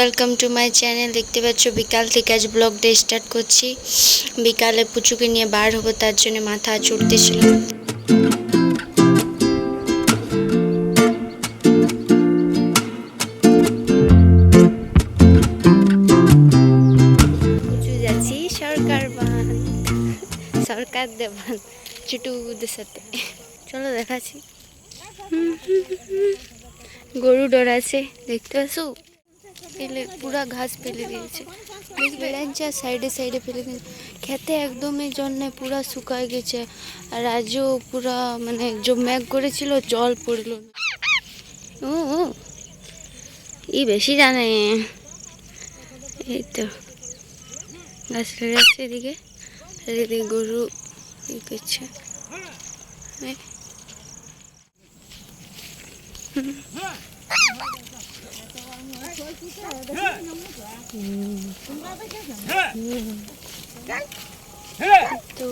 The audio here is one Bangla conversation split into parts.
Welcome to my channel. দেখতে পাচ্ছ বিকাল থেকে আজ ব্লগটা স্টার্ট করছি। বিকালে পুচুকে নিয়ে বার হবো, তার জন্য মাথা চড়তেছিল। পুচু যাচ্ছি সরকার বাঁধ, সরকার দেবান ছোটুদের সাথে। চলো দেখাচ্ছি। গরু ডরাচ্ছে, দেখতে পাচ্ছো? ফেলে পুরা ঘাস ফেলে দিয়েছে, সাইডে সাইডে ফেলে দিয়েছে। খেতে একদমই জন্য পুরা শুকায় গেছে। আর আজও পুরা মানে যে মেঘ করেছিল জল পড়লো না। ও ই বেশি জানে। এই তো গাছ লেগে আছে এদিকে, এদিকে গরু ই করছে। তো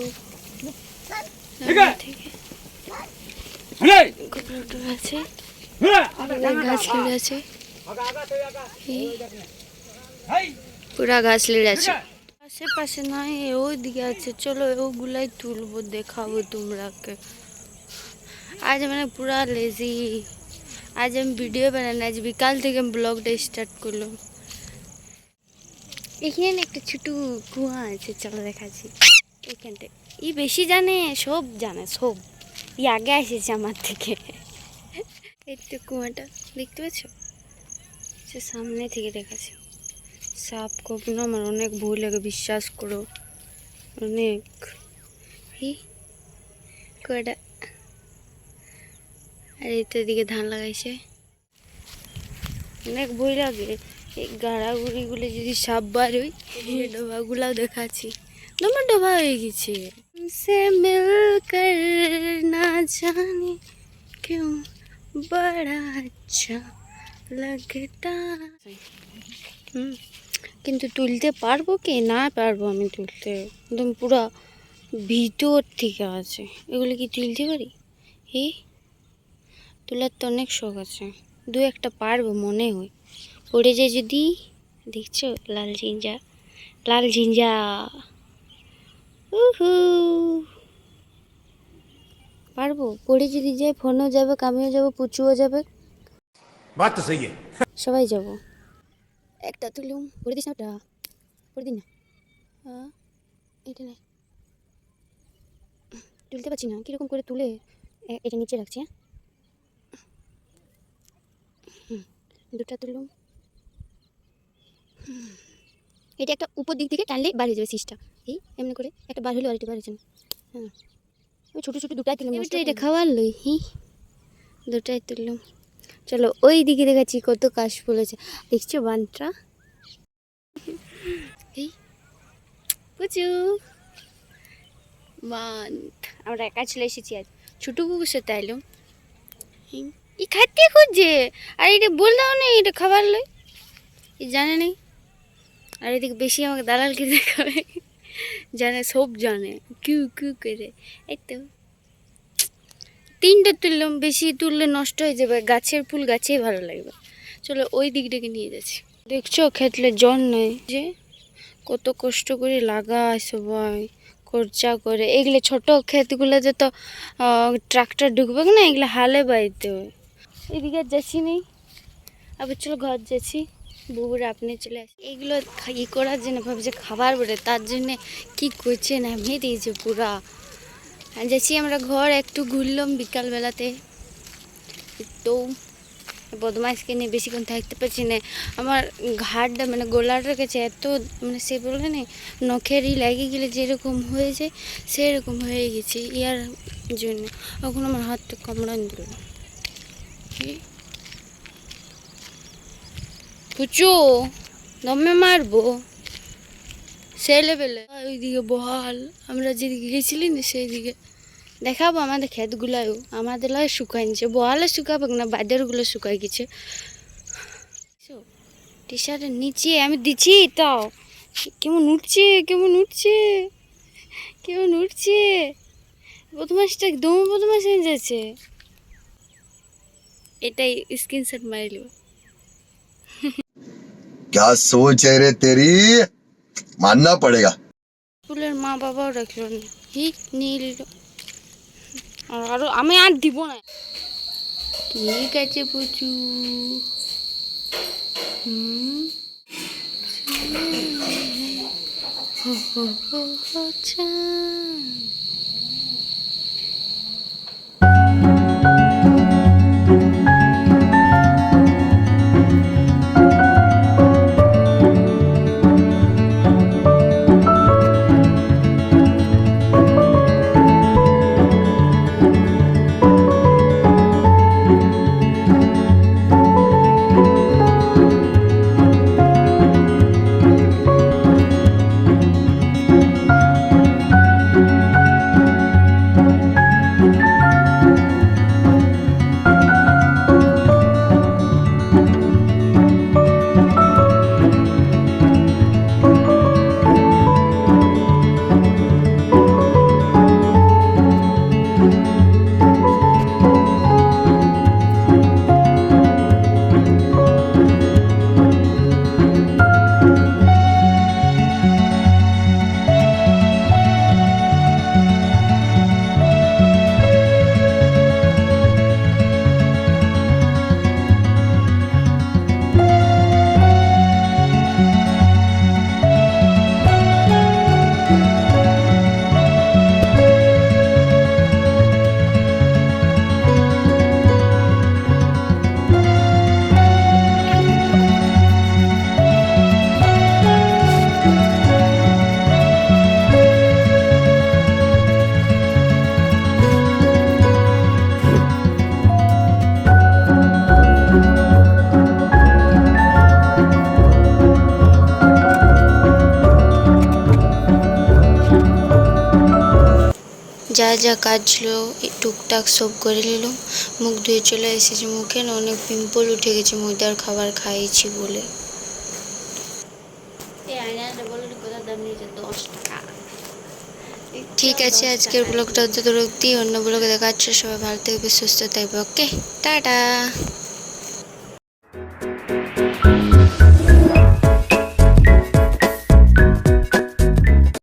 আছে গাছ লেগে আছে, পুরা গাছ লেগে আছে। আশেপাশে নাই, ওই দিকে আছে। চলো ওগুলাই তুলবো, দেখাবো তোমরাকে। আজ মানে পুরা লেজি, আজ আমি ভিডিও বানাই, আজ বিকাল থেকে আমি ব্লগটা স্টার্ট করলাম। এখানে একটা ছোট কুয়া আছে, চলো দেখাচ্ছি। এখানটা ই বেশি জানে, সব জানে সব। ই আগে এসেছে আমার থেকে। এই তো কুয়াটা দেখতে পাচ্ছ, সে সামনে থেকে দেখাচ্ছি। সাপ কখনো আমার অনেক ভয় লাগে, বিশ্বাস করো, অনেক। কুয়াটা আর এটার দিকে ধান লাগাইছে, অনেক ভয় লাগে। এই গাড়াগুড়িগুলো যদি সাপ বার হই, ডোবাগুলাও দেখাচ্ছি, তোমার ডোবা হয়ে গেছে। সে মিলকর না জানি क्यों बड़ा अच्छा लगता। কিন্তু তুলতে পারবো কি না পারবো আমি তুলতে, একদম পুরা ভিতর থেকে আছে। এগুলো কি তুলতে পারি? তোলার তো অনেক শখ আছে, দু একটা পারবো মনে হয়। পড়ে যায় যদি। দেখছো লাল ঝিঞ্জা, লাল ঝিঞ্জা। উহু পারবো, পড়ে যদি যায় ফোনও যাবে, কামিও যাবো, পুচুও যাবে, বাত তো সহি সবাই যাব। একটা তুলুম, পড়ে দিস না, ওটা পড়ে দিন না। এটা নাই, তুলতে পারছি না, কীরকম করে তুলে এটা নিচে রাখছি। দুটা তুলুম। এটা একটা উপর দিক থেকে টানলে বার হয়ে যাবে সিসটা। এই এমনি করে একটা বার হলে আর এটা বার হয়েছে না। হ্যাঁ ওই ছোটো ছোটো দুটাই তুললাম, এটা খাওয়ার লই। দুটাই তুললাম। চলো ওই দিকে দেখাচ্ছি কত কাশ ফুল আছে, দেখছো বানটা? এই পুচু বান, আমরা একা চলে এসেছি আজ, ছোটো কুকুর সাথে এলাম। ই খাইতে খুঁজছে, আর এটা বললাম না এটা খাবার লই, জানে নেই। আর এদিকে বেশি আমাকে দালালকে দেখাবে, জানে সব জানে, কিউ কিউ করে। এই তো তিনটে তুললাম, বেশি তুললে নষ্ট হয়ে যাবে, গাছের ফুল গাছেই ভালো লাগবে। চলো ওই দিকটাকে নিয়ে যাচ্ছি। দেখছো খেতলে জন নেই, যে কত কষ্ট করে লাগায় সবাই খরচা করে। এগুলো ছোট ক্ষেতগুলোতে তো ট্রাক্টর ঢুকবে না, এগুলো হালে বাইতে হয়। এদিকে যাচ্ছি নেই, আবার চলো ঘর যাচ্ছি। বুবুরা আপনি চলে আসে এগুলো ই করার জন্য, ভাবছে খাবার বলে, তার জন্যে কি করছে নামিয়ে দিয়েছে পুরা। যাচ্ছি আমরা ঘর, একটু ঘুরলাম বিকালবেলাতে। তো বদমাইশকে নিয়ে বেশিক্ষণ থাকতে পারছি না, আমার ঘাড়টা মানে গলাটার কাছে এত মানে সে বলে না নখেরই লাগিয়ে গেলে যেরকম হয়ে যায় সেরকম হয়ে গেছে, ইয়ার জন্য এখন আমার হাতটা কামড়ান দিল। পুচু দমে মারবো সে লেভেলে। ওইদিকে বহাল, আমরা যেদিকে গেছিলি না সেই দিকে দেখাবো আমাদের ক্ষেতগুলাও, আমাদের লাই শুকাই নিচ্ছে, বহালে শুকাবে না, বাজারগুলো শুকাই গেছে। টি শার্টের নিচে আমি দিচ্ছি, তাও কেমন উঠছে, কেমন উঠছে, কেমন উঠছে। বদমাসটা একদম বদমাস হয়ে যাচ্ছে। এটাই স্ক্রিনশট মারিল। क्या सोच है रे तेरी, मानना पड़ेगा। ফুলের মা বাবাও রাখলো না, হি নিয়ে নিল। আর আরো আমি আর দিব না। ঠিক আছে পুচু। হুম হো হো হো হো চাঁদ। যা যা কাজ ছিল টুকটাক সব করে নিলাম। মুখ ধুয়ে চলে এসেছি, মুখে না অনেক পিম্পল উঠে গেছে ময়দার খাবার খাইয়েছি বলে। এই আয়নাটা বলে কত দাম নিয়েছে? 10 টাকা। ঠিক আছে, আজকের ব্লগটা অত দূর অব্দি, অন্য ব্লগে দেখা হচ্ছে। সবাই ভালো থাকবে, সুস্থ থাকবে। ওকে, টাটা।